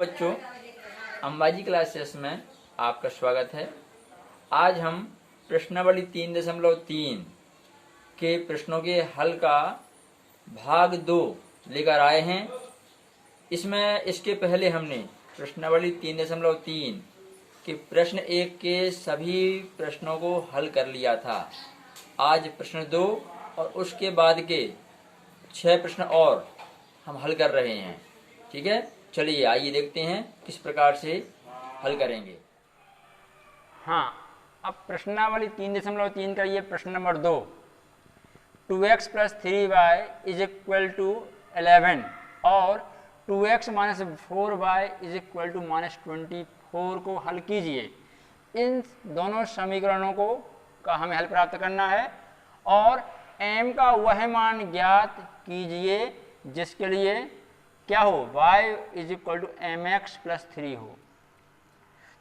बच्चों, अंबाजी क्लासेस में आपका स्वागत है। आज हम प्रश्नावली 3.3 के प्रश्नों के हल का भाग 2 लेकर आए हैं। इसके पहले हमने प्रश्नावली 3.3 के प्रश्न 1 के सभी प्रश्नों को हल कर लिया था। आज प्रश्न 2 और उसके बाद के 6 प्रश्न और हम हल कर रहे हैं। ठीक है, चलिए आइए देखते हैं किस प्रकार से हल करेंगे। हाँ, अब प्रश्नावली 3.3 का ये प्रश्न number 2, 2x plus 3y is equal to 11 और 2x minus 4y is equal to minus 24 को हल कीजिए। इन दोनों समीकरणों का हमें हल प्राप्त करना है और m का वह मान ज्ञात कीजिए जिसके लिए क्या हो, y is equal to M X plus 3 हो।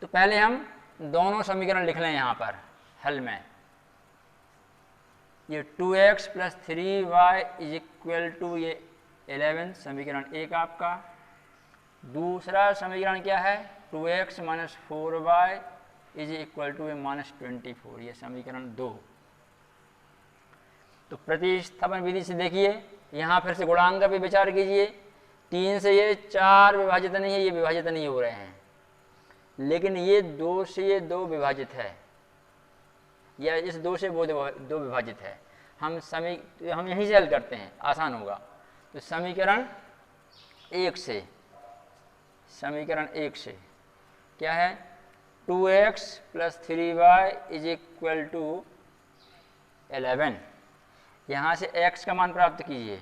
तो पहले हम दोनों समीकरण लिख लें यहाँ पर हल में। ये 2x plus 3y is equal to ये 11 समीकरण 1 आपका। दूसरा समीकरण क्या है, 2x minus 4y is equal to minus 24, ये समीकरण 2। तो प्रतिस्थापन विधि से देखिए, यहाँ फिर से गुणांक का भी विचार कीजिए। 3 से ये 4 विभाजित नहीं है, ये विभाजित नहीं हो रहे हैं, लेकिन ये 2 से ये 2 विभाजित है, या इस 2 से वो 2 विभाजित है। हम यहीं से हल करते हैं, आसान होगा। तो समीकरण 1 से क्या है, 2x plus 3y is equal to 11। यहाँ से x का मान प्राप्त कीजिए,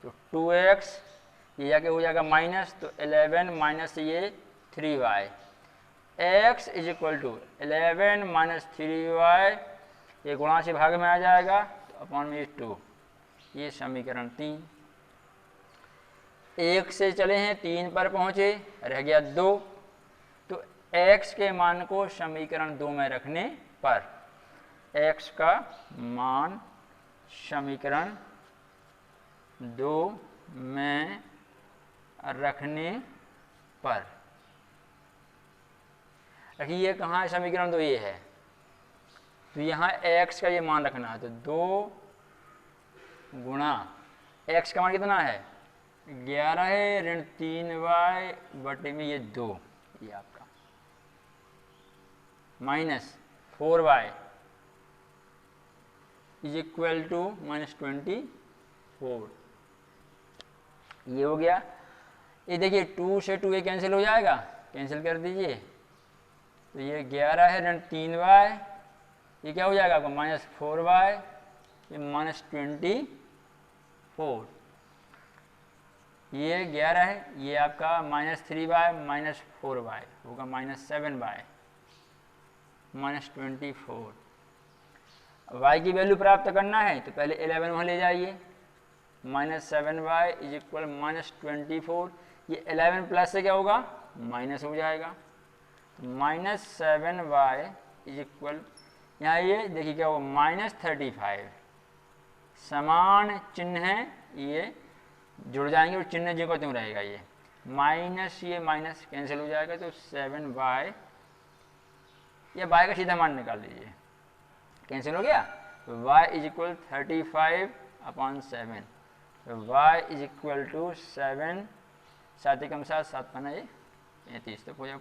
तो 2x ये जाके हो जाएगा माइनस, तो 11 माइनस ये 3y, x is equal to 11 minus 3y, ये गुणा से भाग में आ जाएगा, तो अपॉन में 2, ये समीकरण 3। 1 से चले हैं 3 पर पहुँचे, रह गया 2। तो x के मान को समीकरण 2 में रखने पर, x का मान समीकरण 2 में रखने पर, रखिए कहाँ है समीकरण 2, ये है। तो यहाँ x का ये मान रखना है, तो 2 गुणा x का मान कितना है, 11 है, ऋण 3y बटे में ये 2, ये आपका minus 4y is equal to minus 24, ये हो गया। ये देखिए 2 से 2 ये कैंसिल हो जाएगा, कैंसिल कर दीजिए, तो ये 11 है, ऋण 3y, ये क्या हो जाएगा आपका माइनस 4y, ये माइनस 24, ये 11 है, ये आपका माइनस 3y माइनस 4y होगा माइनस 7y माइनस 24। y की वैल्यू प्राप्त करना है तो पहले 11 वहाँ ले जाइए, minus 7y is equal minus 24, ये 11 प्लस से क्या होगा, माइनस हो जाएगा, तो माइनस 7y इज इक्वल, यहाँ ये देखिए क्या होगा, माइनस 35। समान चिन्ह है, ये जुड़ जाएंगे और चिन्ह जो का त्यों रहेगा, ये माइनस ये माइनस कैंसिल हो जाएगा, तो 7y, या y का सीधा मान निकाल लीजिए, कैंसिल हो गया, तो y इज इक्वल 35 अपॉन 7, तो y इज इक्वल टू 7, 7 एकम 7, 7 पन्ना 35, तो हो जाएगा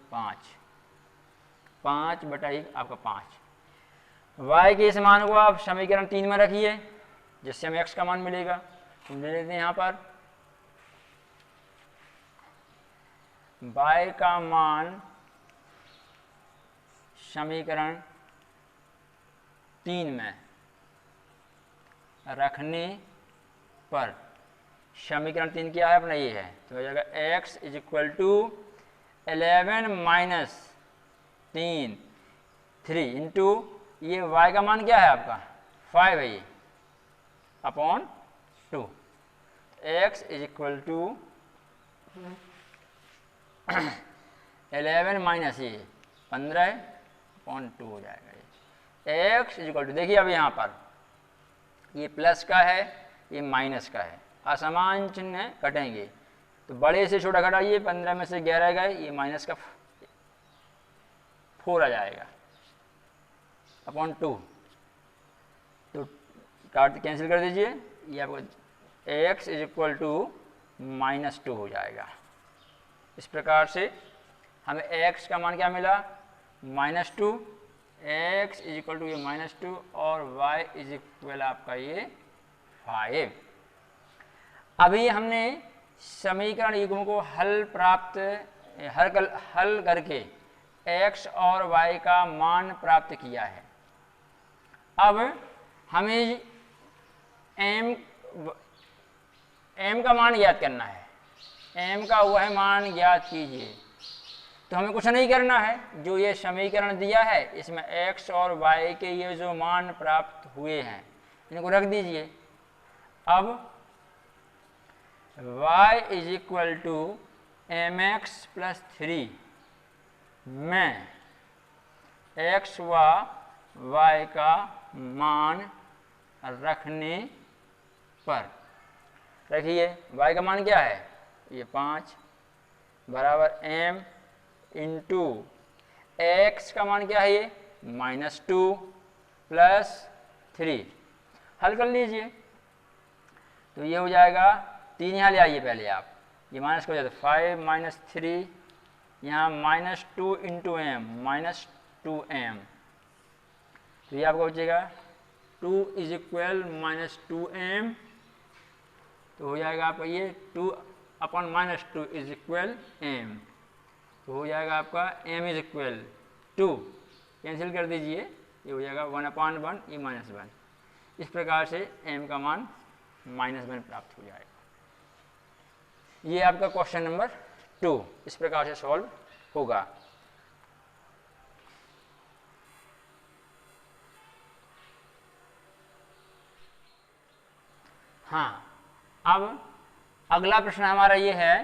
5 बटा 1 आपका 5। y के इस मान को आप समीकरण 3 में रखिए, जिससे हमें x का मान मिलेगा। हम ले लेते हैं यहाँ पर y का मान समीकरण 3 में रखने पर, समीकरण 3 क्या है अपना, ये है, तो हो जाएगा x is equal to 11 minus 3 into ये y का मान क्या है आपका 5 है, ये upon 2, x is equal to 11 minus ये 15 अपॉन 2 हो जाएगा। ये x इज इक्वल टू, देखिए अब यहाँ पर ये प्लस का है, ये माइनस का है, असमान चिन्ह कटेंगे, तो बड़े से छोटा घटाइए, 15 में से 11 गए, ये माइनस का 4 आ जाएगा अपॉन 2। तो काट कैंसिल कर दीजिए, ये आपको x इज इक्वल टू -2 हो जाएगा। इस प्रकार से हमें x का मान क्या मिला, -2, x इज इक्वल टू ये -2 और y इज इक्वल आपका ये 5। अभी हमने समीकरण युग्म को हल करके x और y का मान प्राप्त किया है। अब हमें m का मान ज्ञात करना है। m का वह मान ज्ञात कीजिए। तो हमें कुछ नहीं करना है, जो ये समीकरण दिया है इसमें x और y के ये जो मान प्राप्त हुए हैं इनको रख दीजिए। अब y is equal to mx plus 3 में x व y का मान रखने पर, रखिए y का मान क्या है, ये 5 बराबर m इंटू x का मान क्या है, ये -2 प्लस 3। हल कर लीजिए तो ये हो जाएगा 3 यहाँ ले आइए पहले आप, ये माइनस को हो जाता है 5 - 3, यहाँ -2 इंटू m -2m, तो ये आपको बचेगा 2 इज इक्वल -2m। तो हो जाएगा आपका ये 2 अपॉन -2 इज इक्वल m, तो हो जाएगा आपका m इज इक्वल 2, कैंसिल कर दीजिए, ये हो जाएगा 1/1, ये -1। इस प्रकार से m का मान -1 प्राप्त हो जाएगा। ये आपका क्वेश्चन नंबर 2 इस प्रकार से सॉल्व होगा। हाँ, अब अगला प्रश्न हमारा ये है,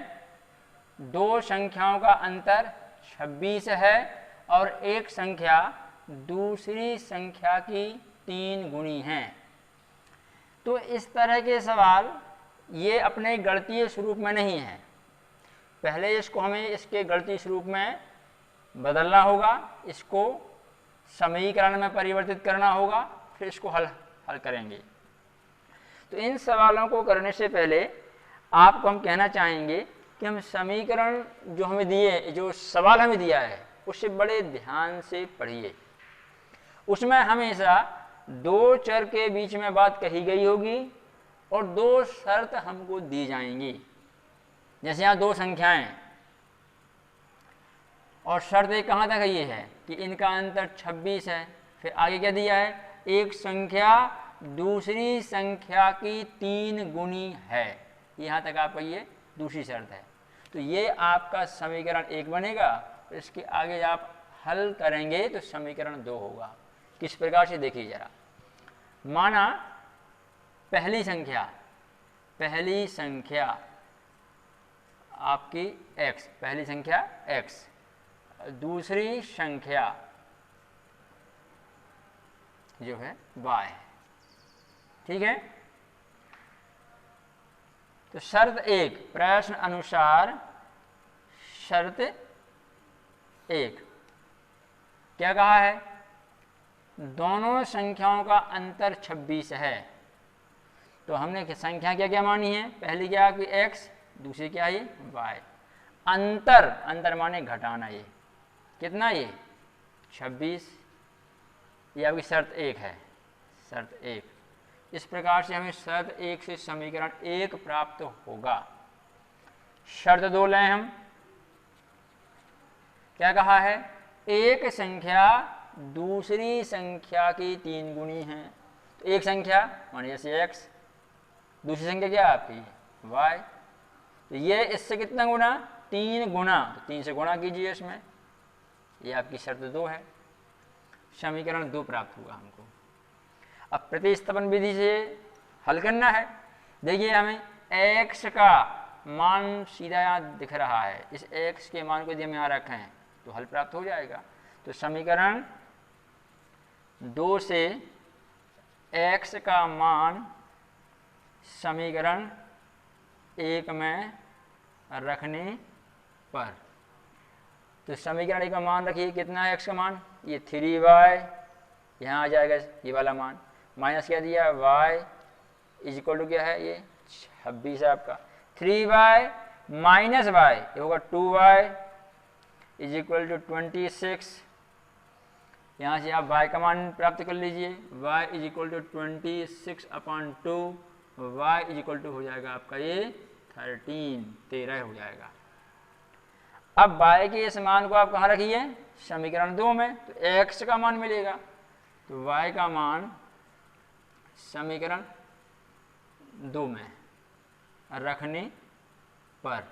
दो संख्याओं का अंतर 26 है और एक संख्या दूसरी संख्या की 3 गुनी है। तो इस तरह के सवाल ये अपने गणितीय स्वरूप में नहीं है, पहले इसको हमें इसके गणितीय स्वरूप में बदलना होगा, इसको समीकरण में परिवर्तित करना होगा, फिर इसको हल करेंगे। तो इन सवालों को करने से पहले आपको हम कहना चाहेंगे कि हम समीकरण जो हमें दिए, जो सवाल हमें दिया है उसे बड़े ध्यान से पढ़िए। उसमें हमेशा दो चर के बीच में बात कही गई होगी और दो शर्त हमको दी जाएंगी। जैसे यहाँ दो संख्याएं और शर्त एक कहाँ तक ये है कि इनका अंतर 26 है, फिर आगे क्या दिया है, एक संख्या दूसरी संख्या की 3 गुनी है, यहाँ तक आपका ये दूसरी शर्त है। तो ये आपका समीकरण 1 बनेगा, इसके आगे आप हल करेंगे तो समीकरण 2 होगा। किस प्रकार से देखिए जरा, माना पहली संख्या आपकी x, पहली संख्या x, दूसरी संख्या जो है y, ठीक है। तो शर्त 1, प्रश्न अनुसार शर्त 1 क्या कहा है, दोनों संख्याओं का अंतर 26 है। तो हमने संख्या क्या क्या मानी है, पहली क्या आपकी x, दूसरी क्या है y। अंतर माने घटाना, ये कितना, ये 26, ये आपकी शर्त 1 है, शर्त 1। इस प्रकार से हमें शर्त 1 से समीकरण 1 प्राप्त होगा। शर्त 2 लें हम, क्या कहा है, एक संख्या दूसरी संख्या की 3 गुनी है। तो एक संख्या मानिए जैसे x, दूसरी संख्या क्या आपकी y, तो ये इससे कितना गुना, 3 गुना, तो 3 से गुणा कीजिए इसमें, ये आपकी शर्त 2 है। समीकरण 2 प्राप्त हुआ हमको। अब प्रतिस्थापन विधि से हल करना है। देखिए हमें x का मान सीधा यहाँ दिख रहा है, इस x के मान को यदि हम यहाँ रखें तो हल प्राप्त हो जाएगा। तो समीकरण 2 से x का मान समीकरण 1 में रखने पर। तो समीकरण का मान रखिए, कितना है x का मान, ये 3y, यहाँ आ जाएगा ये वाला मान, माइनस क्या दिया y इज इक्वल टू क्या है, ये 26 है आपका, 3y माइनस y ये होगा 2y इज इक्वल टू 26। यहाँ से आप y का मान प्राप्त कर लीजिए, y is equal to 26/2, y is equal to हो जाएगा आपका ये 13 हो जाएगा। अब y के इस मान को आप कहाँ रखिए, समीकरण 2 में, तो x का मान मिलेगा, तो y का मान समीकरण 2 में रखने पर,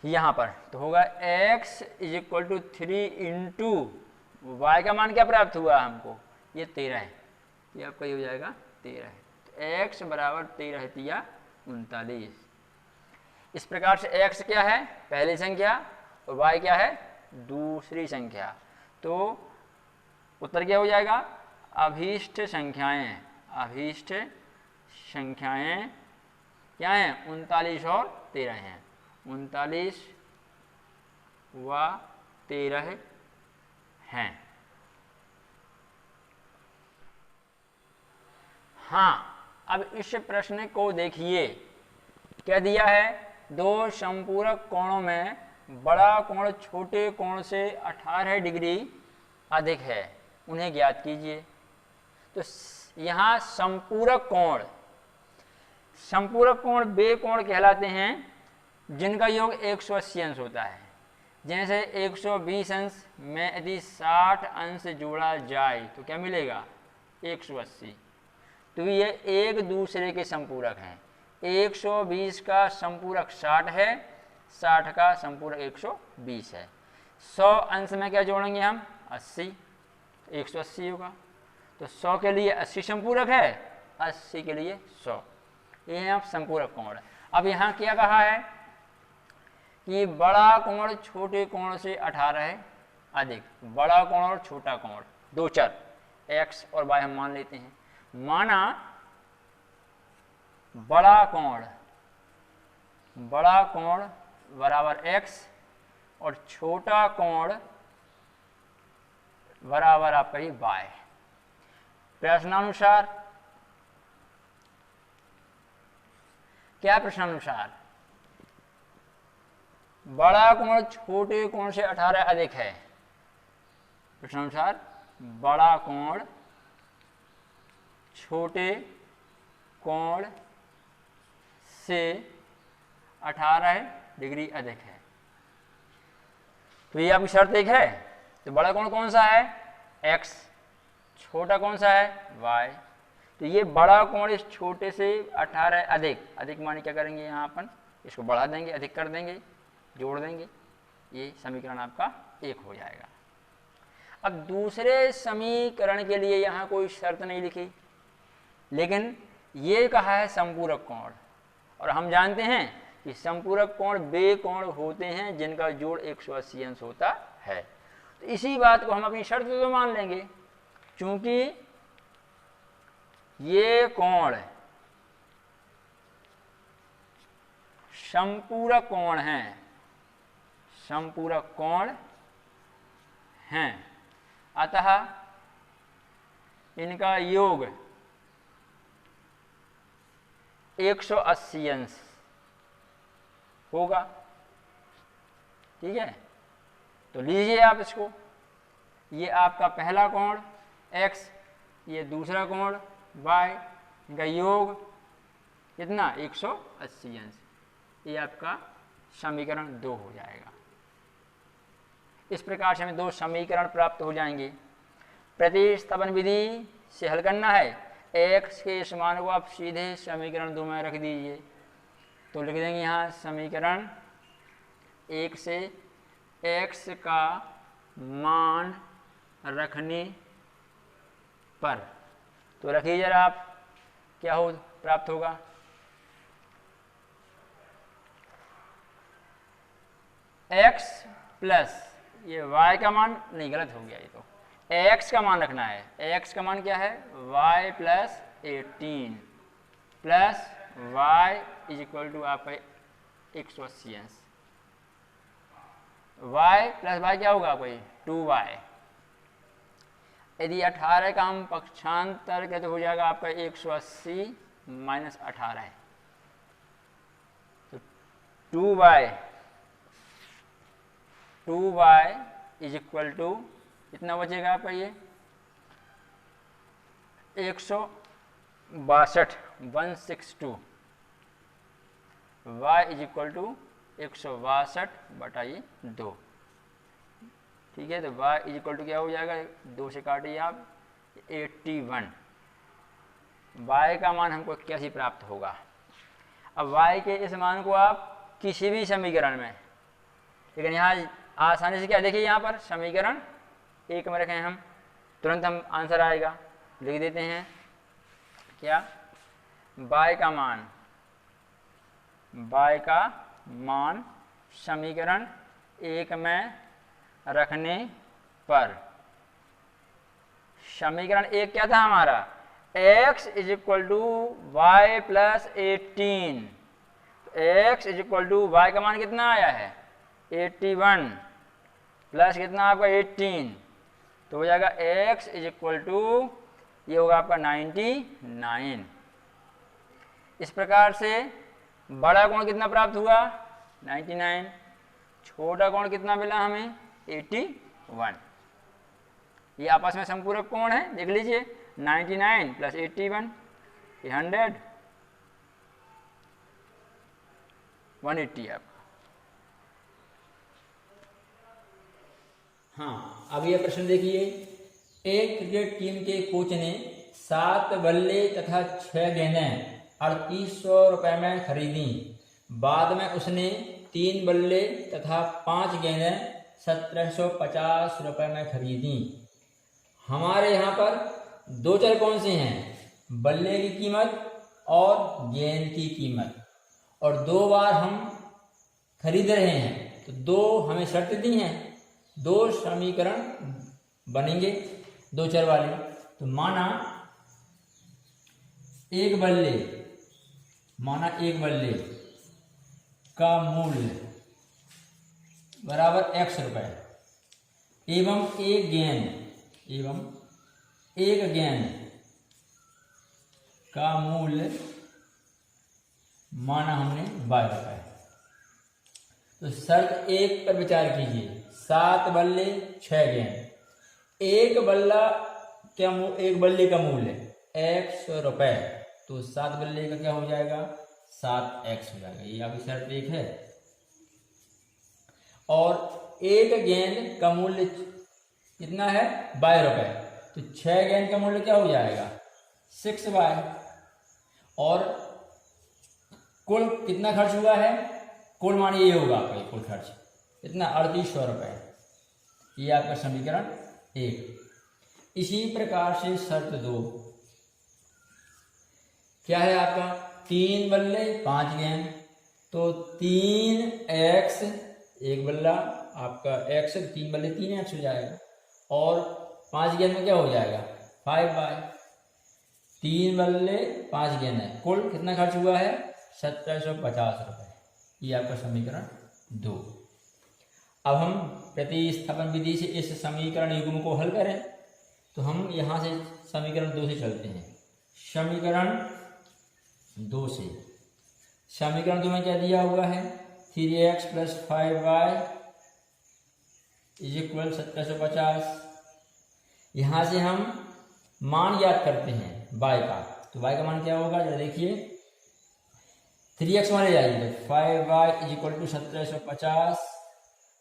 यहाँ पर तो होगा x is equal to 3 into Y का मान क्या प्राप्त हुआ हमको, ये 13 है, ये आपका ये हो जाएगा 13 है, तो x बराबर 13 तिया 39। इस प्रकार से x क्या है, पहली संख्या, और y क्या है, दूसरी संख्या। तो उत्तर क्या हो जाएगा, अभीष्ट संख्याएं, अभीष्ट संख्याएं क्या हैं, 39 और 13 हैं, 39 व 13 हैं। हाँ, अब इस प्रश्न को देखिए, क्या दिया है, दो संपूरक कोणों में बड़ा कोण छोटे कोण से 18 डिग्री अधिक है, उन्हें ज्ञात कीजिए। तो यहाँ संपूरक कोण वे कोण कहलाते हैं जिनका योग 180 अंश होता है। जैसे 120 अंश में यदि 60 अंश जोड़ा जाए तो क्या मिलेगा, 180। तो ये एक दूसरे के संपूरक हैं। 120 का संपूरक 60 है, 60 का संपूरक 120 है। 100 अंश में क्या जोड़ेंगे हम, 80, 180 होगा। तो 100 के लिए 80 संपूरक है, 80 के लिए 100, ये है आप संपूरक कोण। अब यहाँ क्या कहा है कि बड़ा कोण छोटे कोण से 18 है अधिक, बड़ा कोण और छोटा कोण दो चर x और y हम मान लेते हैं। माना बड़ा कोण बराबर x और छोटा कोण बराबर आपका ये y। प्रश्नानुसार क्या, प्रश्नानुसार बड़ा कोण छोटे कोण से 18 अधिक है, प्रश्नानुसार बड़ा कोण छोटे कोण से 18 डिग्री अधिक है। तो ये आपकी शर्त एक है। तो बड़ा कोण कौन सा है, x, छोटा कौन सा है, y। तो ये बड़ा कोण इस छोटे से 18 अधिक माने क्या करेंगे, यहाँ अपन इसको बढ़ा देंगे, अधिक कर देंगे, जोड़ देंगे, ये समीकरण आपका 1 हो जाएगा। अब दूसरे समीकरण के लिए यहाँ कोई शर्त नहीं लिखी, लेकिन ये कहा है संपूरक कोण, और हम जानते हैं कि संपूरक कोण वे कोण होते हैं जिनका जोड़ 180 अंश होता है। तो इसी बात को हम अपनी शर्त तो मान लेंगे, क्योंकि ये कोण संपूरक कोण हैं, संपूरक कोण हैं, अतः इनका योग 180 अंश होगा। ठीक है, तो लीजिए आप इसको, ये आपका पहला कोण x, ये दूसरा कोण y, इनका योग कितना, 180 अंश। ये आपका समीकरण 2 हो जाएगा। इस प्रकार से हमें 2 समीकरण प्राप्त हो जाएंगे। प्रतिस्थापन विधि से हल करना है, x के इस मान को आप सीधे समीकरण 2 में रख दीजिए। तो लिख देंगे यहाँ समीकरण 1 से x का मान रखने पर, तो रखिए जरा आप, क्या हो प्राप्त होगा, x प्लस ये y का मान, नहीं गलत हो गया, ये तो x का मान रखना है। x का मान क्या है, y plus 18 plus y is equal to आपका 180 अंश। y प्लस वाई क्या होगा कोई 2y। यदि 18 का हम पक्षांतर के तो हो जाएगा आपका 180 माइनस 18, तो 2y इज इक्वल टू कितना बचेगा आपका ये 162 y इज इक्वल टू 162/2। ठीक है, तो y इज इक्वल टू क्या हो जाएगा, 2 से काटिए आप 81। y का मान हमको कैसे प्राप्त होगा। अब y के इस मान को आप किसी भी समीकरण में, लेकिन यहाँ आसानी से क्या देखिए, यहाँ पर समीकरण 1 में रखें हम, तुरंत हम आंसर आएगा, लिख देते हैं क्या, y का मान समीकरण 1 में रखने पर, समीकरण 1 क्या था हमारा, x is equal to y plus 18, x is equal to y का मान कितना आया है 81 प्लस कितना आपका 18, तो हो जाएगा x इज इक्वल टू ये होगा आपका 99। इस प्रकार से बड़ा कोण कितना प्राप्त हुआ 99, छोटा कोण कितना मिला हमें 81। ये आपस में संपूरक कोण है, देख लीजिए 99 प्लस 81 100 180 आपका। हाँ, अब यह प्रश्न देखिए, एक क्रिकेट टीम के कोच ने 7 बल्ले तथा 6 गेंदें 3800 रुपए में खरीदी। बाद में उसने 3 बल्ले तथा 5 गेंदें 1750 रुपए में खरीदी। हमारे यहाँ पर दो चर कौन से हैं, बल्ले की कीमत और गेंद की कीमत, और 2 बार हम खरीद रहे हैं, तो 2 हमें शर्त दी हैं, 2 समीकरण बनेंगे 2 चर वाले। तो माना एक बल्ले का मूल्य बराबर x रुपए एवं एक गेंद का मूल्य माना हमने 12 रुपए। तो शर्त 1 पर विचार कीजिए, 7 बल्ले 6 गेंद, एक बल्ले का मूल्य x रुपए, तो 7 बल्ले का क्या हो जाएगा 7x हो जाएगा, ये आपकी शर्त 1 है। और एक गेंद का मूल्य कितना है 12 रुपए, तो 6 गेंद का मूल्य क्या हो जाएगा 6y, और कुल कितना खर्च हुआ है, कुल मान ये होगा आपका कुल खर्च कितना 3800 रुपए, ये आपका समीकरण 1। इसी प्रकार से शर्त 2 क्या है आपका, 3 बल्ले 5 गेंद, तो 3x, एक बल्ला आपका x, 3 बल्ले 3x हो जाएगा, और 5 गेंद में क्या हो जाएगा 5y। 3 बल्ले 5 गेंद है, कुल कितना खर्च हुआ है 1750 रुपए, ये आपका समीकरण 2। अब हम प्रतिस्थापन विधि से इस समीकरण युग्म को हल करें, तो हम यहाँ से समीकरण 2 से चलते हैं। समीकरण 2 में क्या दिया हुआ है, 3x plus 5y is equal 1750। यहाँ से हम मान याद करते हैं y का, तो y का मान क्या होगा, जरा देखिए 3x मान ले जाइए, 5y is equal to 1750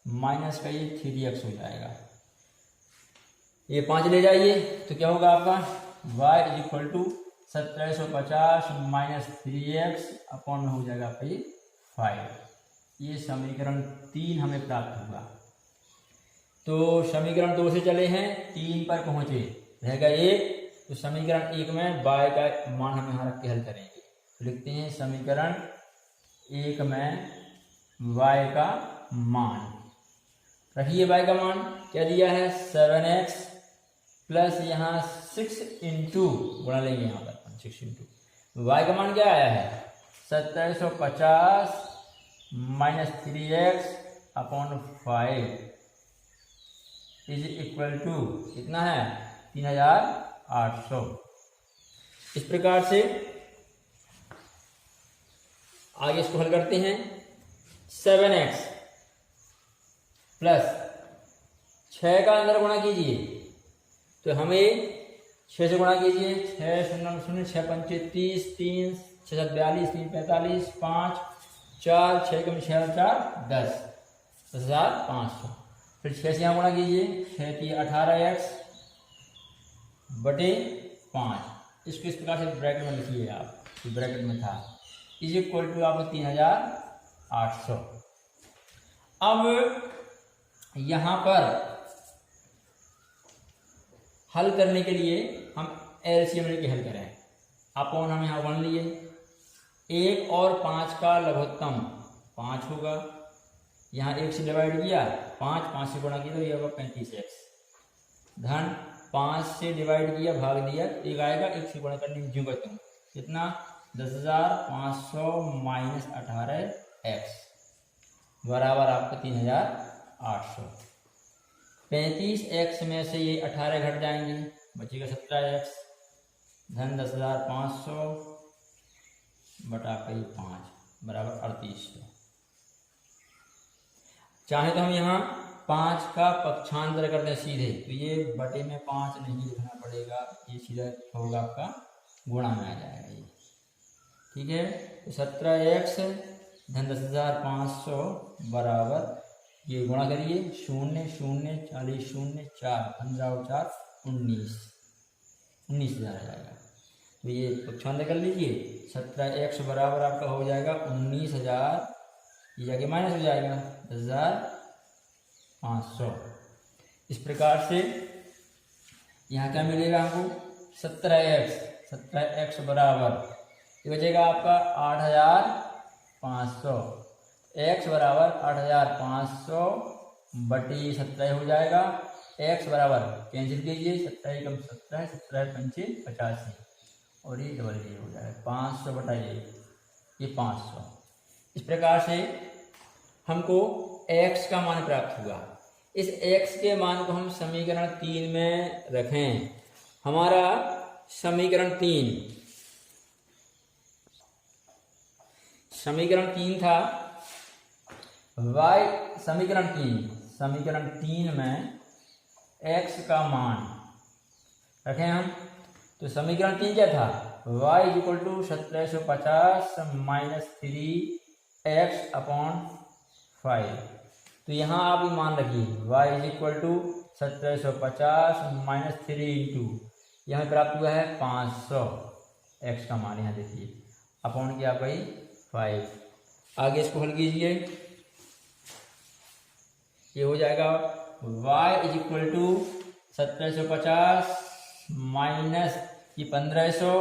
minus का ये 3x हो जाएगा, ये 5 ले जाइए, तो क्या होगा आपका y is equal to 1750 minus 3x upon में हो जाएगा आपका ये 5। ये समीकरण 3 हमें प्राप्त हुआ। तो समीकरण 2 से चले हैं, 3 पर पहुंचे, रहेगा 1, तो समीकरण 1 में y का मान हम यहाँ रख के हल करेंगे। तो लिखते हैं समीकरण 1 में y का मान, रखिए y का मान क्या दिया है 7x प्लस यहाँ 6 इंटू गुणा लेंगे यहाँ पर 6 इंटू y का मान क्या आया है 1750 -3x/5 इज इक्वल टू कितना है 3800। इस प्रकार से आगे इसको हल करते हैं। 7x प्लस 6 का अंदर गुणा कीजिए तो हमें 6 से गुणा कीजिए। 6 शून्य शून्य 6 पंचे 30, 3 6 7 42, 3 45, 5 4 6 कम 6 4 10 10,500। फिर 6 से यहाँ गुणा कीजिए। 6 की 18x बटे 5। इसको इस प्रकार से ब्रैकेट में लिखिए आप, ब्रैकेट में था इज इक्वल टू आपको 3800। अब यहाँ पर हल करने के लिए हम एलसीएम लेके हल करें। अपॉन हम यहाँ 1 लिए, 1 और 5 का लघुत्तम 5 होगा। यहाँ 1 से डिवाइड किया 5 से गुणा किया तो ये होगा 35x धन 5 से डिवाइड किया भाग दिया 1 आएगा। 1 से गुणा करने में क्यों करता हूँ कितना 10,500 माइनस 18x बराबर आपका 3,800। 35x में से ये 18 घट जाएंगे, बचेगा 17x धन 10,500 बटा कई 5 बराबर 3800। चाहे तो हम यहाँ 5 का पक्षांतर कर दें सीधे, तो ये बटे में 5 नहीं लिखना पड़ेगा, ये सीधा होगा आपका गुणा में आ जाएगा ये। ठीक है, तो 17x धन 10,500 बराबर ये गुणा करिए 0 0 40 0 4 15 और 4 19,000 आ जाएगा। तो ये पक्षांतर कर लीजिए। 17x बराबर आपका हो जाएगा 19,000, ये जाके माइनस हो जाएगा 10,500। इस प्रकार से यहाँ क्या मिलेगा हमको 17x बराबर ये बचेगा आपका 8,500। x बराबर 8,500 बटी 17 हो जाएगा। x बराबर कैंसिल कीजिए 17 कम 17 17 पंचे 85 और ये डबल ये हो जाएगा 500 बटा ये 500। इस प्रकार से हमको x का मान प्राप्त हुआ। इस x के मान को हम समीकरण 3 में रखें। हमारा समीकरण 3 था y समीकरण 3 में x का मान रखें हम। तो समीकरण 3 क्या था y equal to 1750 minus 3x/5। तो यहाँ आप ये मान रखिए y equal to 1750 minus 3 into यहाँ प्राप्त हुआ है 500 x का मान यहाँ देखिए अपॉन क्या भाई 5। आगे इसको हल कीजिए, ये हो जाएगा y is equal to 1750 minus ये 1500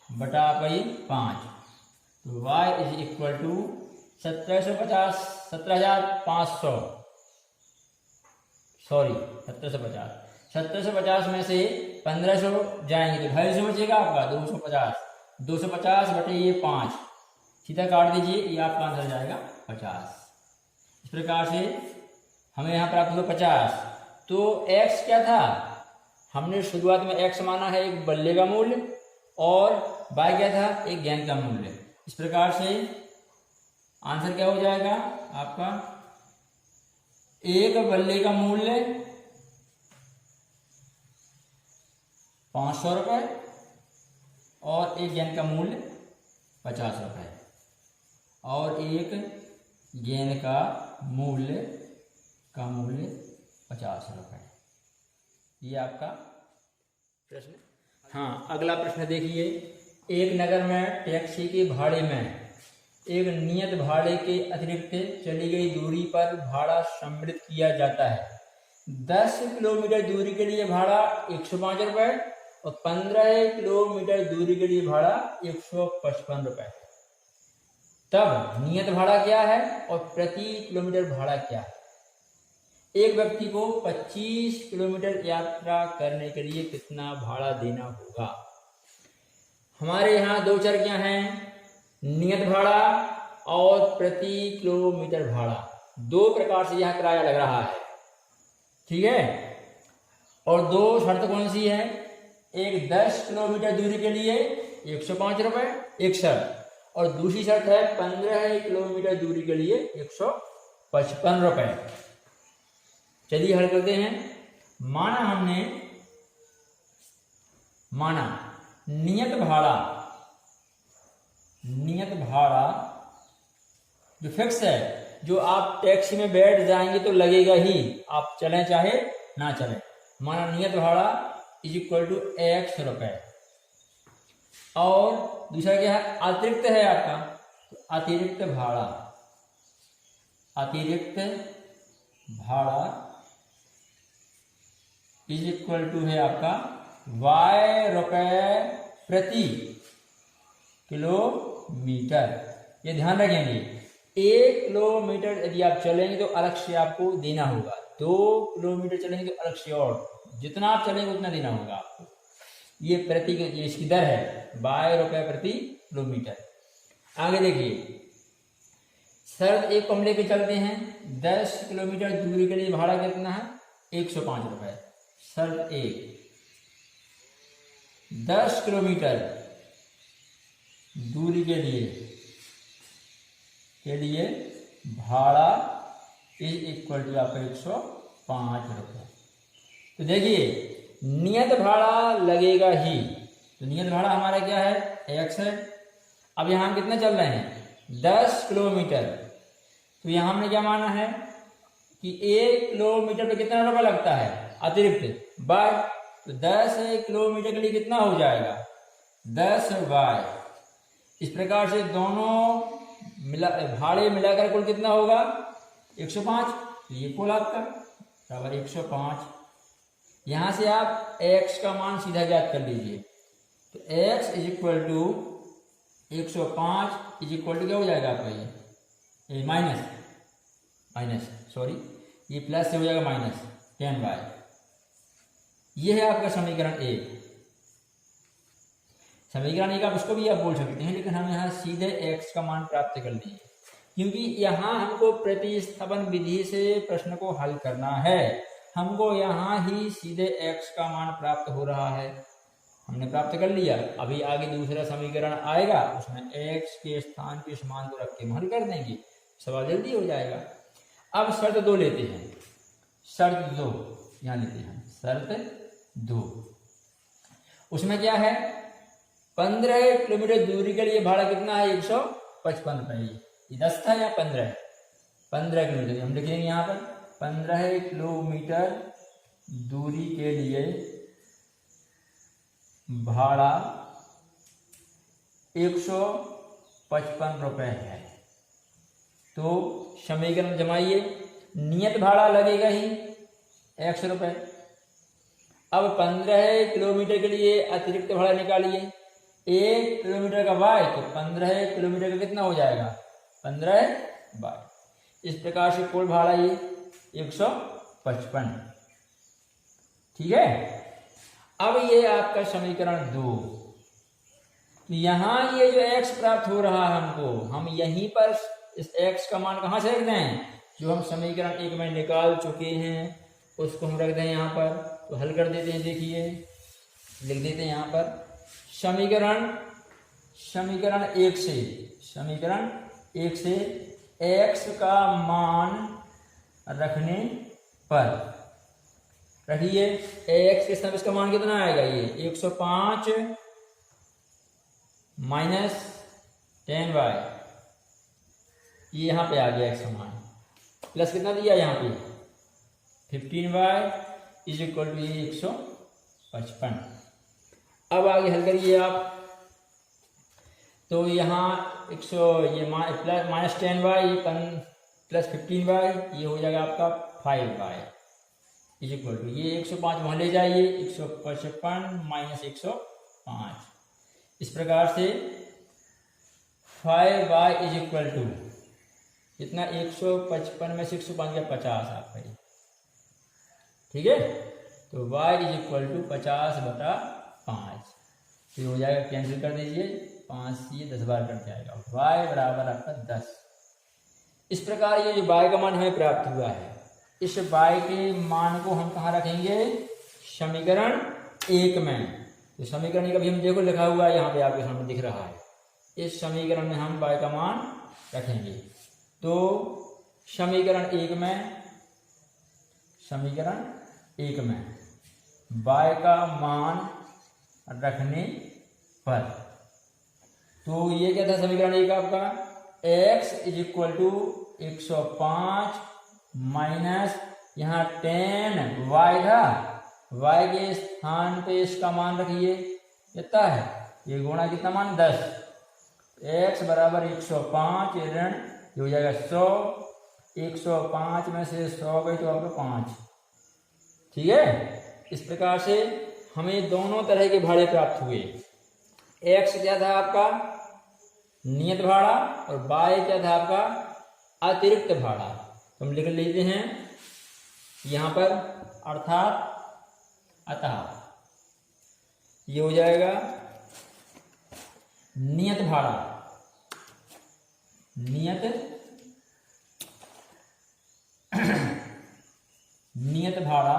बटा भाई 5। तो y इज इक्वल टू 1750 1750 में से 1500 जाएंगे तो 250 बचेगा आपका 250 बटे ये 5 सीधा काट दीजिए, ये आपका आंसर जाएगा 50। इस प्रकार से हमें यहाँ प्राप्त हुआ 50। तो x क्या था, हमने शुरुआत में x माना है एक बल्ले का मूल्य और y क्या था एक गेंद का मूल्य। इस प्रकार से आंसर क्या हो जाएगा आपका, एक बल्ले का मूल्य 500 रुपये और एक गेंद का मूल्य 50 रुपये और एक गेंद का मूल्य 50 रुपये। ये आपका प्रश्न। हाँ, अगला प्रश्न देखिए। एक नगर में टैक्सी के भाड़े में एक नियत भाड़े के अतिरिक्त चली गई दूरी पर भाड़ा सम्मिलित किया जाता है। 10 किलोमीटर दूरी के लिए भाड़ा 105 रुपये और 15 किलोमीटर दूरी के लिए भाड़ा 155 रुपये। तब नियत भाड़ा क्या है और प्रति किलोमीटर भाड़ा क्या है। एक व्यक्ति को 25 किलोमीटर यात्रा करने के लिए कितना भाड़ा देना होगा। हमारे यहाँ दो चर क्या हैं, नियत भाड़ा और प्रति किलोमीटर भाड़ा, दो प्रकार से यहाँ किराया लग रहा है। ठीक है, और दो शर्त कौन सी है, एक 10 किलोमीटर दूरी के लिए 105 रुपए एक शर्त, और दूसरी शर्त है 15 किलोमीटर दूरी के लिए 155 रुपए। चलिए हल करते हैं। माना नियत भाड़ा जो फिक्स है, जो आप टैक्सी में बैठ जाएंगे तो लगेगा ही, आप चलें चाहे ना चलें। माना नियत भाड़ा इज इक्वल टू x रुपए, और दूसरा क्या है, अतिरिक्त है आपका, तो अतिरिक्त भाड़ा इज इक्वल टू है आपका y रुपए प्रति किलोमीटर। ये ध्यान रखेंगे, 1 किलोमीटर यदि आप चलेंगे तो अलग से आपको देना होगा, 2 किलोमीटर चलेंगे तो अलग से, और जितना आप चलेंगे उतना देना होगा आपको। ये ये इसकी दर है, 22 रुपए प्रति किलोमीटर। आगे देखिए, शर्त एक को हम लेके चलते हैं, 10 किलोमीटर दूरी के लिए भाड़ा कितना है, 105 रुपए। शर्त एक, 10 किलोमीटर दूरी के लिए भाड़ा इज इक्वल टू आपका 105 रुपए। तो देखिए, नियत भाड़ा लगेगा ही, तो नियत भाड़ा हमारा क्या है, x है। अब यहां हम कितना चल रहे हैं, 10 किलोमीटर, तो यहां हमने क्या माना है कि 1 किलोमीटर पे कितना रुपया लगता है अतिरिक्त, बाय, तो 10 किलोमीटर के लिए कितना हो जाएगा, 10 बाय। इस प्रकार से दोनों भाड़े मिलाकर कुल कितना होगा, 105। तो ये कुल आपका बराबर 105। यहां से आप x का मान सीधा ज्ञात कर लीजिए, तो x is equal to 105 is equal to क्या हो जाएगा आपका, ये माइनस सॉरी, ये प्लस से हो जाएगा माइनस 10 बाय। ये है आपका समीकरण एक। समीकरण एक आप इसको भी आप बोल सकते हैं, लेकिन हम यहाँ सीधे x का मान प्राप्त कर लिए, क्योंकि यहाँ हमको प्रतिस्थापन विधि से प्रश्न को हल करना है। हमको यहाँ ही सीधे x का मान प्राप्त हो रहा है, हमने प्राप्त कर लिया। अभी आगे दूसरा समीकरण आएगा, उसमें x के स्थान पे इस मान को रख के हल कर देंगे, सवाल जल्दी हो जाएगा। अब शर्त 2 लेते हैं, शर्त 2 यहाँ लेते हैं, शर्त 2, उसमें क्या है, 15 किलोमीटर दूरी के लिए भाड़ा कितना है, 155 रुपए। ये 10 था या 15 है, 15 किलोमीटर हम लिखेंगे यहाँ पर, 15 किलोमीटर दूरी के लिए भाड़ा 155 रुपए है। तो समीकरण जमाइए, नियत भाड़ा लगेगा ही x रुपए। अब 15 किलोमीटर के लिए अतिरिक्त भाड़ा निकालिए, 1 किलोमीटर का y, तो 15 किलोमीटर का कितना हो जाएगा, 15 बाय। इस प्रकार से कुल भाड़ा ये 155। ठीक है। अब ये आपका समीकरण 2, तो यहां ये जो x प्राप्त हो रहा है हमको, हम यहीं पर इस x का मान कहां से रख दें, जो हम समीकरण 1 में निकाल चुके हैं उसको हम रख दें यहाँ पर। तो हल कर देते हैं, देखिए लिख देते हैं यहाँ पर, समीकरण 1 से x का मान रखने पर, रखिए x के स्थान इसका मान कितना आएगा, ये 105 माइनस 10 बाय, ये यहाँ पे आ गया x का मान, प्लस कितना दिया यहाँ पे 15 बाय इज इक्वल टू 155। अब आगे हल करिए आप, तो यहाँ 100 ये प्लस माइनस 10 बाय, ये प्लस 15 बाय, ये हो जाएगा आपका 5 बाय इज इक्वल टू, ये 105 वहाँ ले जाइए, 155 माइनस 105। इस प्रकार से 5 बाय इज इक्वल टू कितना, 155 में से 105 या 50 आपका ये, ठीक है। तो y इज इक्वल टू 50/5, ये हो जाएगा, कैंसिल कर दीजिए, 5 से ये 10 बार कट जाएगा, y बराबर आपका 10। इस प्रकार ये जो y का मान हमें प्राप्त हुआ है, इस y के मान को हम कहाँ रखेंगे, समीकरण 1 में। तो समीकरण 1 अभी हम देखो लिखा हुआ है यहाँ पे आपके सामने दिख रहा है, इस समीकरण में हम y का मान रखेंगे। तो समीकरण 1 में y का मान रखने पर, तो ये क्या था समीकरण 1 आपका, x is equal to 105 minus यहाँ 10 y था, y के स्थान पे इसका मान रखिए कितना है, ये गुणा कितना मान 10, x बराबर 105 ऋण ये हो जाएगा 100, 105 में से 100 गई तो आपका 5, ठीक है। इस प्रकार से हमें दोनों तरह के भाड़े प्राप्त हुए। x क्या था आपका नियत भाड़ा और y क्या था आपका अतिरिक्त भाड़ा। तो हम लिख लेते हैं यहाँ पर, अर्थात अतः ये हो जाएगा नियत भाड़ा, नियत भाड़ा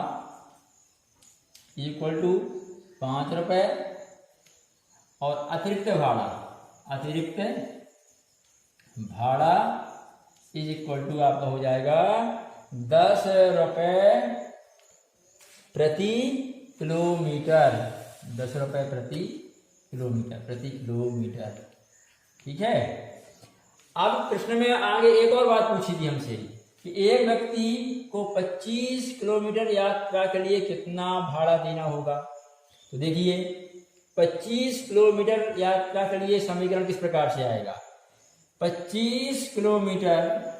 इक्वल टू 5 रुपये और अतिरिक्त भाड़ा इज इक्वल टू आपका हो जाएगा 10 रुपये प्रति किलोमीटर, 10 रुपये प्रति किलोमीटर, ठीक है। अब प्रश्न में आगे एक और बात पूछी थी हमसे कि एक व्यक्ति को 25 किलोमीटर यात्रा के लिए कितना भाड़ा देना होगा। तो देखिए 25 किलोमीटर यात्रा के लिए समीकरण किस प्रकार से आएगा, 25 किलोमीटर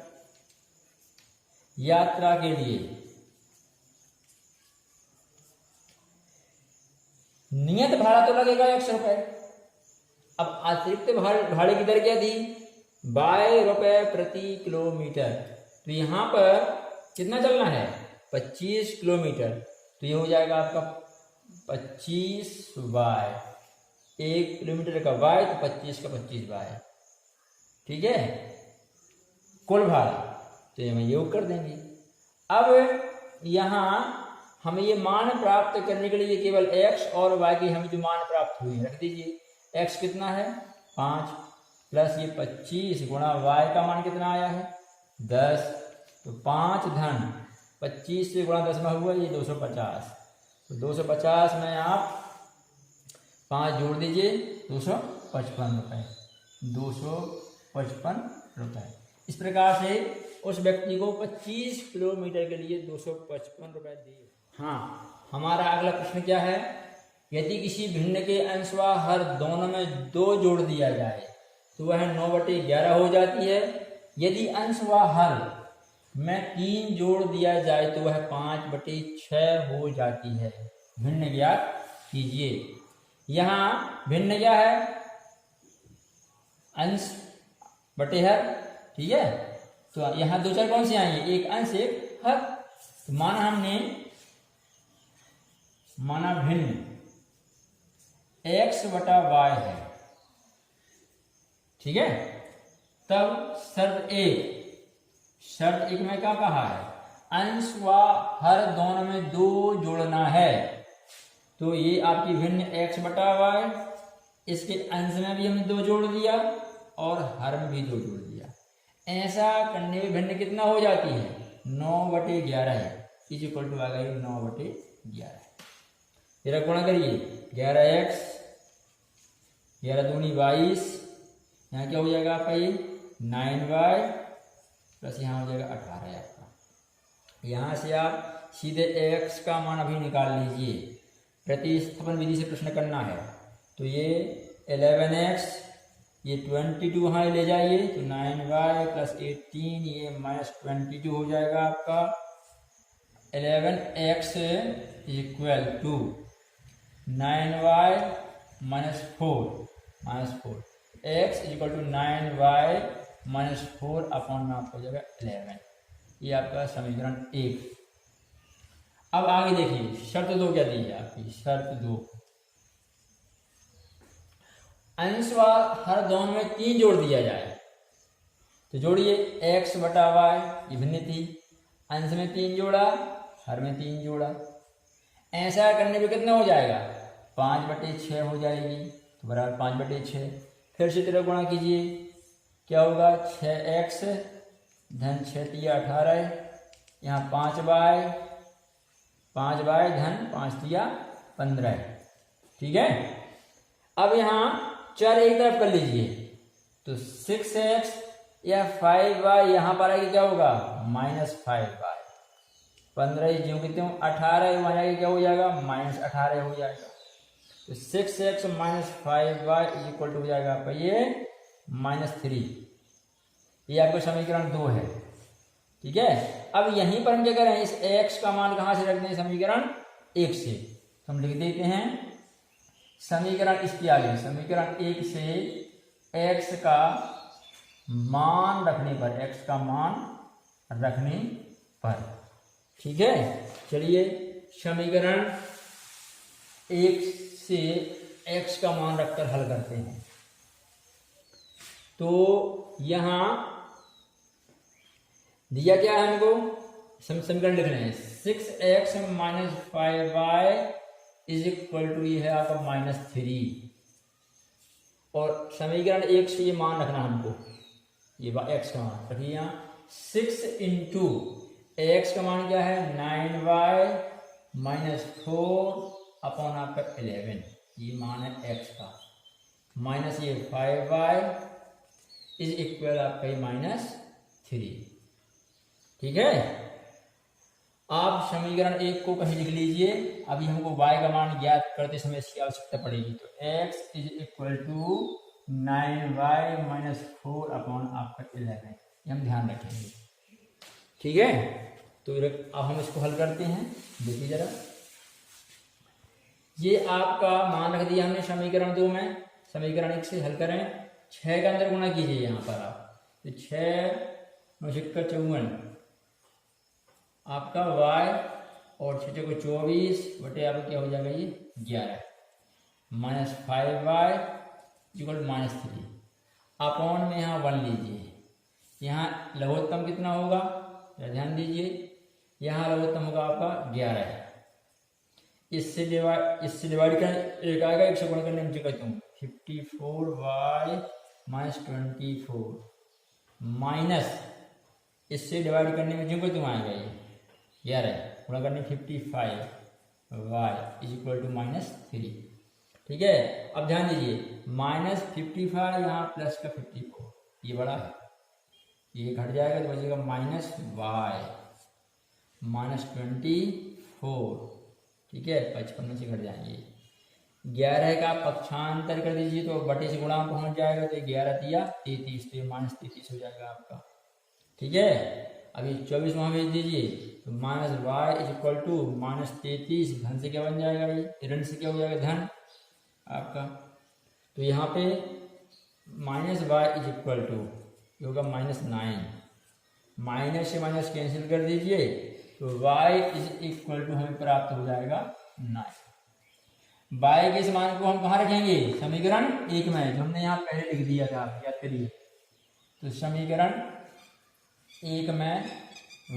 यात्रा के लिए नियत भाड़ा तो लगेगा 100 रुपये। अब अतिरिक्त भाड़े की दर क्या थी, 22 रुपये प्रति किलोमीटर। तो यहाँ पर कितना चलना है, 25 किलोमीटर, तो ये हो जाएगा आपका 25 बाय 1 किलोमीटर का y, तो 25 का 25 बाय, ठीक है, कुल भाड़ा। तो ये हम योग कर देंगे। अब यहाँ हमें ये मान प्राप्त करने के लिए केवल x और y की हमें जो मान प्राप्त हुई रख दीजिए। x कितना है 5 प्लस ये 25 गुणा y का मान कितना आया है 10, तो 5 धन 25 से गुणा 10 में हुआ ये 250, तो 250 में आप 5 जोड़ दीजिए 255 रुपये, 255 रुपये। इस प्रकार से उस व्यक्ति को 25 किलोमीटर के लिए 255 रुपये दिए। हाँ, हमारा अगला प्रश्न क्या है, यदि किसी भिन्न के अंश व हर दोनों में 2 जोड़ दिया जाए तो वह 9/11 हो जाती है। यदि अंश व हर में 3 जोड़ दिया जाए तो वह 5/6 हो जाती है। भिन्न ज्ञात कीजिए। यहाँ भिन्न क्या है, अंश बटे हर, ठीक है। तो यहाँ 2 चर कौन से आएंगे, एक अंश एक हर। तो माना भिन्न x बटा y है, ठीक है। तब शर्त एक में क्या कहा है, अंश व हर दोनों में 2 जोड़ना है। तो ये आपकी भिन्न x बटा y, इसके अंश में भी हमने 2 जोड़ दिया और हर में भी 2 जोड़ दिया। ऐसा करने में भिन्न कितना हो जाती है 9/11 है, इज इक्वल टू आ गई 9/11। तेरा गुणा करिए 11x, 11 दूनी 22, यहाँ क्या हो जाएगा आपका ये 9y प्लस यहाँ हो जाएगा 18 आपका। यहाँ से आप सीधे x का मान अभी निकाल लीजिए, प्रतिस्थापन विधि से प्रश्न करना है। तो ये 11x, ये 22 वहाँ ले जाइए तो 9y प्लस 18, ये -22 हो जाएगा आपका। 11x equal to 9y -4 x equal to 9y -4 upon में आपको हो जाएगा 11। ये आपका समीकरण 1। अब आगे देखिए शर्त 2 क्या दी है आपकी, शर्त 2, अंश व हर दोनों में 3 जोड़ दिया जाए तो जोड़िए x बटा वाई, ये भिन्न थी, अंश में 3 जोड़ा, हर में 3 जोड़ा। ऐसा करने पे कितना हो जाएगा, 5/6 हो जाएगी, तो बराबर 5/6। फिर से तरह गुणा कीजिए, क्या होगा, 6x धन 6 18, यहाँ 5y धन 5 15। ठीक है, अब यहाँ चर एक तरफ कर लीजिए, तो 6x या 5y यहाँ पर आएगी, क्या होगा, -5y। 15 ज्यों कितने 18, वहाँ जाएगा क्या हो जाएगा, -18 हो जाएगा। तो 6x - 5y इक्वल टू हो जाएगा आपका ये -3। ये आपका समीकरण 2 है। ठीक है, अब यहीं पर हम क्या करें, इस x का मान कहाँ से रख दें, समीकरण 1 से, तो हम लिख देते हैं समीकरण इसके आगे, समीकरण 1 से x का मान रखने पर, x का मान रखने पर। ठीक है, चलिए समीकरण 1 से x का मान रखकर हल करते हैं। तो यहां दिया क्या है हमको, समीकरण लिख रहे हैं 6x - 5y इक्वल टू ये है आपका -3, और समीकरण 1 से ये मान रखना हमको, ये x का मान रखिए यहाँ 6 इंटू x का मान क्या है, 9y - 4 अपॉन आपका 11, ये मान है x का, माइनस ये 5y इज इक्वल आपका -3। ठीक है, आप समीकरण 1 को कहीं लिख लीजिए। अभी हमको y का मान ज्ञात करते समय इसकी आवश्यकता पड़ेगी, तो x is equal to 9y - 4 upon आपका 11, ये हम ध्यान रखेंगे। ठीक है, तो अब हम इसको हल करते हैं, देखिए जरा, ये आपका मान रख दिया हमने समीकरण 2 में, समीकरण 1 से हल करें, 6 का अंदर गुणा कीजिए यहाँ पर आप, तो 6 9 54 आपका y और 6 को 24 बटे आपका क्या हो जाएगा, ये 11 -5y इक्वल -3 अपॉन में यहाँ 1 लीजिए, यहाँ लघुत्तम कितना होगा, ध्यान दीजिए, यहाँ लघुत्तम होगा आपका 11, इससे डिवाइड कर एक आएगा, एक से गुणा करने में कहता हूँ 54y - 24 माइनस इससे डिवाइड करने में जो तुम आएगा ये 11 गुणा करने 55y इज इक्वल टू -3। ठीक है, अब ध्यान दीजिए, -55 यहाँ प्लस का 54, ये बड़ा है, ये घट जाएगा तो बचेगा -y -24। ठीक है, 55 से घट जाएंगे, 11 का पक्षांतर कर दीजिए तो बटे से गुणा पहुंच जाएगा, तो 11 दिया 33, तो -33 हो जाएगा आपका। ठीक है, अभी 24 वहां भेज दीजिए, तो -y इज इक्वल टू -33, धन से क्या बन जाएगा, ये ऋण से क्या हो जाएगा, धन आपका, तो यहाँ पे -y इज इक्वल टू होगा -9, माइनस से माइनस कैंसिल कर दीजिए, तो y इज इक्वल टू हमें प्राप्त हो जाएगा 9। y के इस मान को हम कहाँ रखेंगे, समीकरण 1 में, जो हमने यहाँ पहले लिख दिया था, याद करिए, तो समीकरण 1 में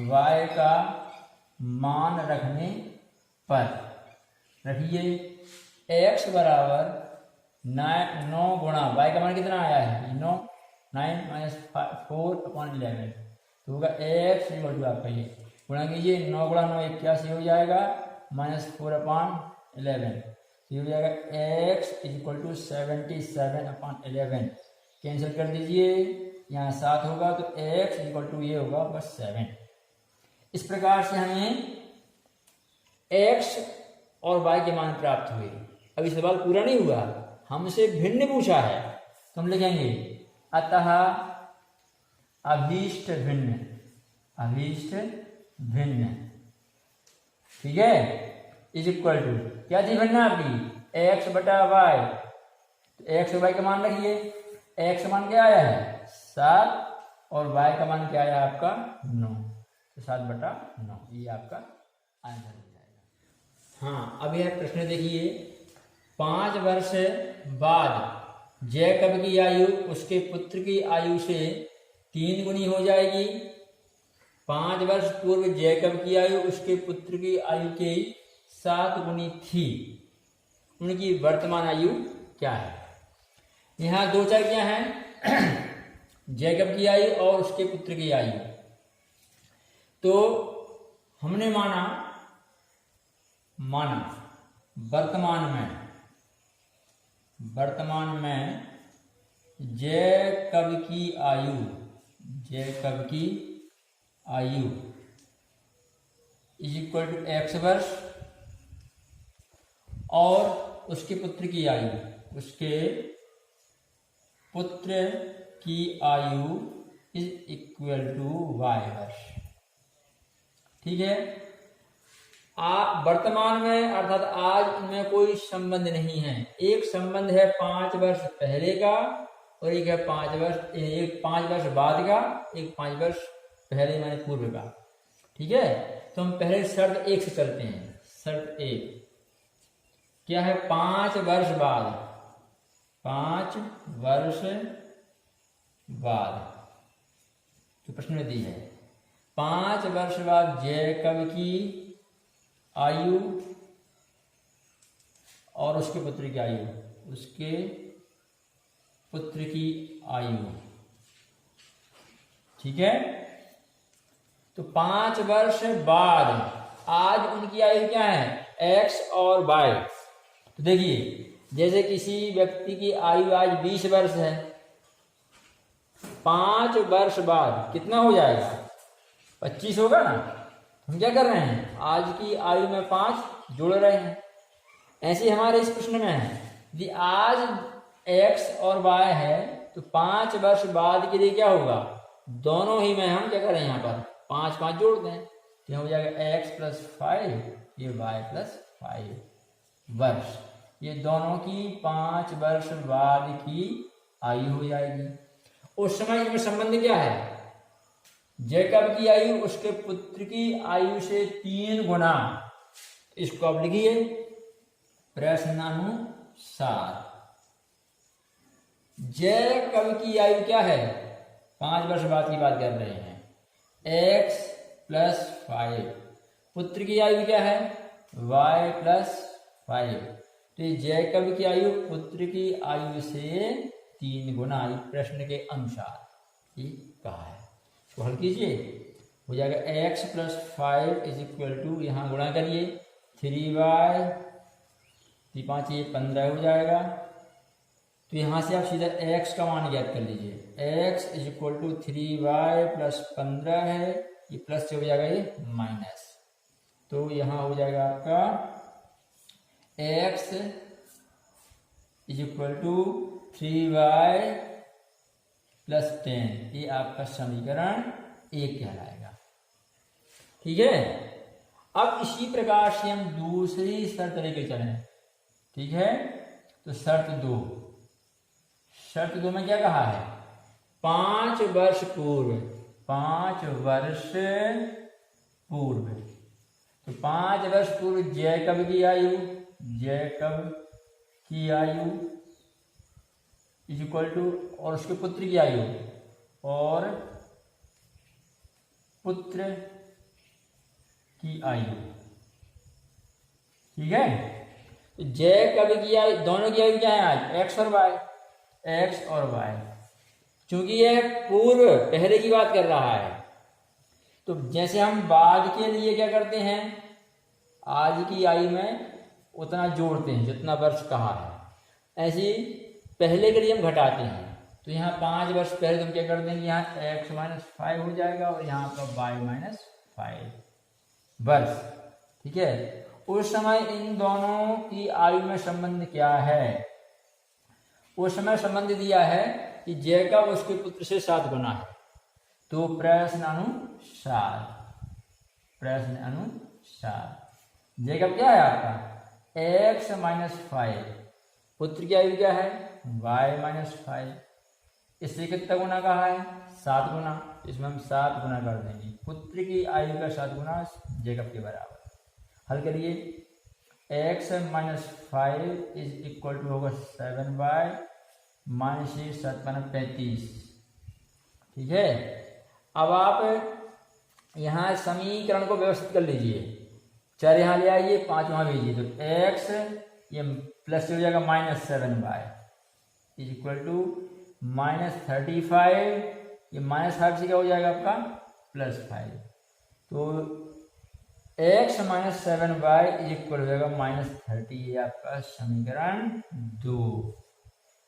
y का मान रखने पर रखिए x बराबर 9 गुणा y का मान कितना आया है, 9 4 अपॉन 11, तो होगा x इक्वल टू आपका ये गुणा कीजिए, 9 गुणा 9 81 हो जाएगा, -4 अपॉन 11, ये हो जाएगा x is equal to 77 upon 11, cancel कर दीजिए, यहाँ 7 होगा, तो x इक्वल टू ये होगा बस 7। इस प्रकार से हमें x और y के मान प्राप्त हुए। अभी सवाल पूरा नहीं हुआ, हमसे भिन्न पूछा है, तो हम लिखेंगे अतः अभीष्ट भिन्न। ठीक है, इज इक्वल टू क्या थी भिन्न आपकी, x बटा y, तो x और y का मान रखिए, x का मान क्या आया है 7 और y का मान क्या आया आपका 9, तो 7/9, ये आपका आंसर हो जाएगा। हाँ, अब यह प्रश्न देखिए, 5 वर्ष बाद जैकब की आयु उसके पुत्र की आयु से 3 गुनी हो जाएगी। 5 वर्ष पूर्व जैकब की आयु उसके पुत्र की आयु के 7 गुनी थी। उनकी वर्तमान आयु क्या है? यहाँ दो चर क्या हैं? जैकब की आयु और उसके पुत्र की आयु। तो हमने माना वर्तमान में जैकब की आयु इज इक्वल टू x वर्ष और उसके पुत्र की आयु इज इक्वल टू y वर्ष। ठीक है। वर्तमान में अर्थात आज इनमें कोई संबंध नहीं है। एक संबंध है 5 वर्ष पहले का और एक है 5 वर्ष बाद का, एक 5 वर्ष पहले माने पूर्व का। ठीक है। तो हम पहले शर्त 1 से चलते हैं। शर्त 1 क्या है? 5 वर्ष बाद जो प्रश्न में दी है, 5 वर्ष बाद जैकब की आयु और उसके पुत्र की आयु, ठीक है। तो 5 वर्ष बाद आज उनकी आयु क्या है? x और y। तो देखिए, जैसे किसी व्यक्ति की आयु आज 20 वर्ष है, 5 वर्ष बाद कितना हो जाएगा? 25 होगा ना। हम क्या कर रहे हैं? आज की आयु में 5 जोड़ रहे हैं। ऐसे हमारे इस प्रश्न में है कि आज x और y है, तो 5 वर्ष बाद के लिए क्या होगा? दोनों ही में हम क्या करें? यहाँ पर 5 जोड़ दें, तो हो जाएगा x + 5, ये y + 5 वर्ष। ये दोनों की 5 वर्ष बाद की आयु हो जाएगी। उस समय इनमें संबंध क्या है? जैकब की आयु उसके पुत्र की आयु से 3 गुना। इसको आप लिखिए प्रश्नानुसार। जैकब की आयु क्या है? 5 वर्ष बाद की बात कर रहे हैं, x + 5। पुत्र की आयु क्या है? y + 5। तो जैकब की आयु पुत्र की आयु से 3 गुना, प्रश्न के अनुसार ये कहा है। तो हल कीजिए, हो जाएगा x + 5 इज इक्वल टू, यहाँ गुणा करिए 3y, 5 ये 15 हो जाएगा। तो यहाँ से आप सीधा x का मान ज्ञात कर लीजिए। x is equal to 3y + 15 है, ये प्लस से हो जाएगा ये माइनस। तो यहाँ हो जाएगा आपका x is equal to 3y + 10। ये आपका समीकरण 1 कहलाएगा। ठीक है। अब इसी प्रकार से हम दूसरी शर्त लेके चलें। ठीक है। तो शर्त 2 में क्या कहा है? 5 वर्ष पूर्व। तो 5 वर्ष पूर्व जैकब की आयु इज इक्वल टू, और उसके पुत्र की आयु ठीक है। तो जैकब की आयु, दोनों की आयु क्या है आज? x और y। क्योंकि यह पूर्व पहले की बात कर रहा है, तो जैसे हम बाद के लिए क्या करते हैं? आज की आयु में उतना जोड़ते हैं जितना वर्ष कहा है, ऐसे ही पहले के लिए हम घटाते हैं। तो यहाँ 5 वर्ष पहले तुम क्या कर देंगे? यहाँ x - 5 हो जाएगा और यहाँ पर y - 5 वर्ष। ठीक है। उस समय इन दोनों की आयु में संबंध क्या है? उस समय संबंध दिया है कि जैकब उसके पुत्र से 7 गुना है। तो प्रश्न अनुसार जैकब क्या है आपका? x - 5। पुत्र की आयु क्या है? y - 5। इससे कितना गुना कहा है? 7 गुना। इसमें हम 7 गुना कर देंगे। पुत्र की आयु का 7 गुना जैकब के बराबर। हल करिए, x - 5 इज इक्वल टू होगा 7y माइनस 7 35। ठीक है, अब आप यहाँ समीकरण को व्यवस्थित कर लीजिए, 4 यहाँ ले आइए, 5 वहाँ भेजिए, तो x ये प्लस हो जाएगा -7y इज इक्वल टू -35, ये -5 से क्या हो जाएगा आपका +5, तो x - 7y इज इक्वल हो जाएगा -30, ये आपका समीकरण 2।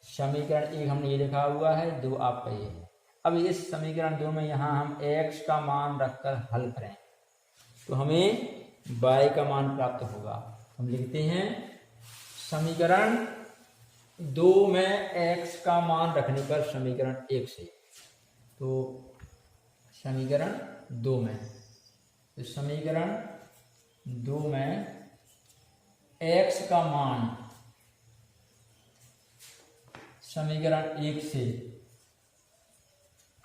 समीकरण 1 हमने ये लिखा हुआ है, 2 आपका ये है। अब इस समीकरण 2 में यहाँ हम x का मान रखकर हल करें तो हमें y का मान प्राप्त होगा। हम लिखते हैं समीकरण 2 में x का मान रखने पर समीकरण 1 से, तो समीकरण 2 में, तो समीकरण 2 में x का मान समीकरण 1 से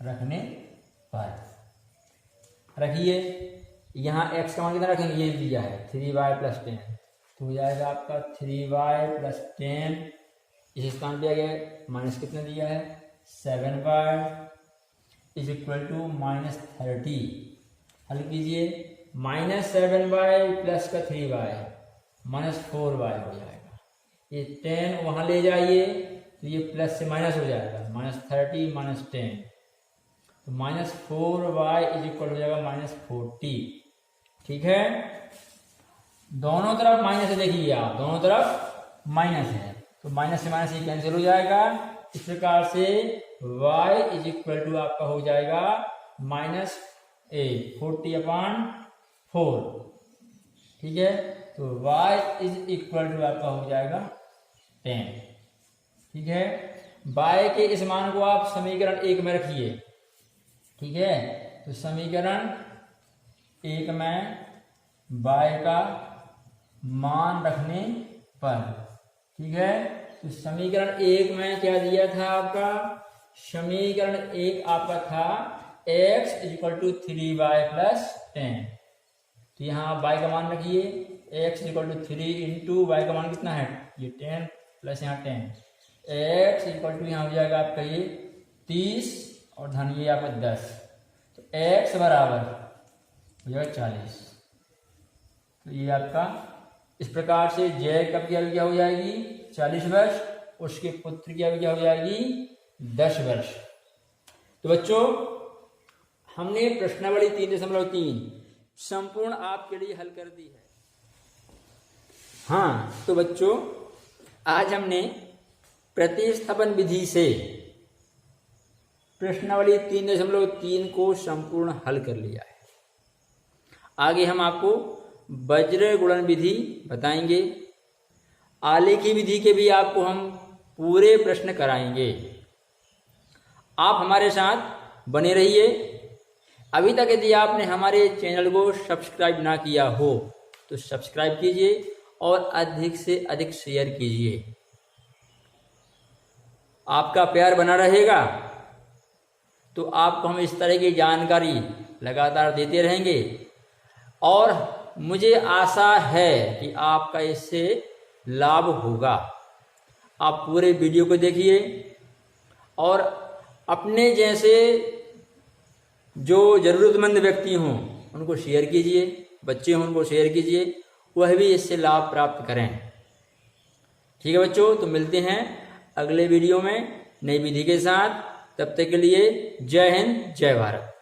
रखने पर रखिए, यहाँ x का मान कितना रखेंगे, ये दिया है 3y + 10, तो हो जाएगा आपका 3y + 10, इस स्थान पे आ गया माइनस कितना दिया है 7y इज इक्वल टू -30। हल कीजिए, -7y प्लस का 3y -4y हो जाएगा, ये 10 वहाँ ले जाइए तो ये प्लस से माइनस हो जाएगा, -30 - 10, तो -4y इज इक्वल हो जाएगा -40। ठीक है, दोनों तरफ माइनस है, देखिए आप दोनों तरफ माइनस है, तो माइनस से माइनस ये कैंसिल हो जाएगा। इस प्रकार से y इज इक्वल टू आपका हो जाएगा -40/4। ठीक है, तो y इज इक्वल टू आपका हो जाएगा 10। ठीक है, y के इस मान को आप समीकरण 1 में रखिए। ठीक है, तो समीकरण 1 में y का मान रखने पर, ठीक है, तो समीकरण 1 में क्या दिया था आपका, समीकरण 1 आपका था x is equal to 3y + 10, तो यहाँ आप y का मान रखिए, x is equal to 3 into y का मान कितना है, ये 10 प्लस यहाँ 10, x इज इक्वल टू यहाँ हो जाएगा आपका ये 30 और धन ये आपका 10, तो x बराबर हो जाएगा 40। तो ये आपका इस प्रकार से जय कब की आयु क्या हो जाएगी 40 वर्ष, उसके पुत्र की आयु क्या हो जाएगी 10 वर्ष। तो बच्चों हमने प्रश्नावली 3.3 संपूर्ण आपके लिए हल कर दी है। हाँ, तो बच्चों आज हमने प्रतिस्थापन विधि से प्रश्नावली 3.3 को संपूर्ण हल कर लिया है। आगे हम आपको वज्र गुणन विधि बताएंगे, आलेखी विधि के भी आपको हम पूरे प्रश्न कराएंगे। आप हमारे साथ बने रहिए। अभी तक यदि आपने हमारे चैनल को सब्सक्राइब ना किया हो तो सब्सक्राइब कीजिए और अधिक से अधिक शेयर कीजिए। आपका प्यार बना रहेगा तो आपको हम इस तरह की जानकारी लगातार देते रहेंगे और मुझे आशा है कि आपका इससे लाभ होगा। आप पूरे वीडियो को देखिए और अपने जैसे जो ज़रूरतमंद व्यक्ति हों उनको शेयर कीजिए, बच्चे हों उनको शेयर कीजिए, वह भी इससे लाभ प्राप्त करें। ठीक है बच्चों, तो मिलते हैं अगले वीडियो में नई विधि के साथ। तब तक के लिए जय हिंद, जय भारत।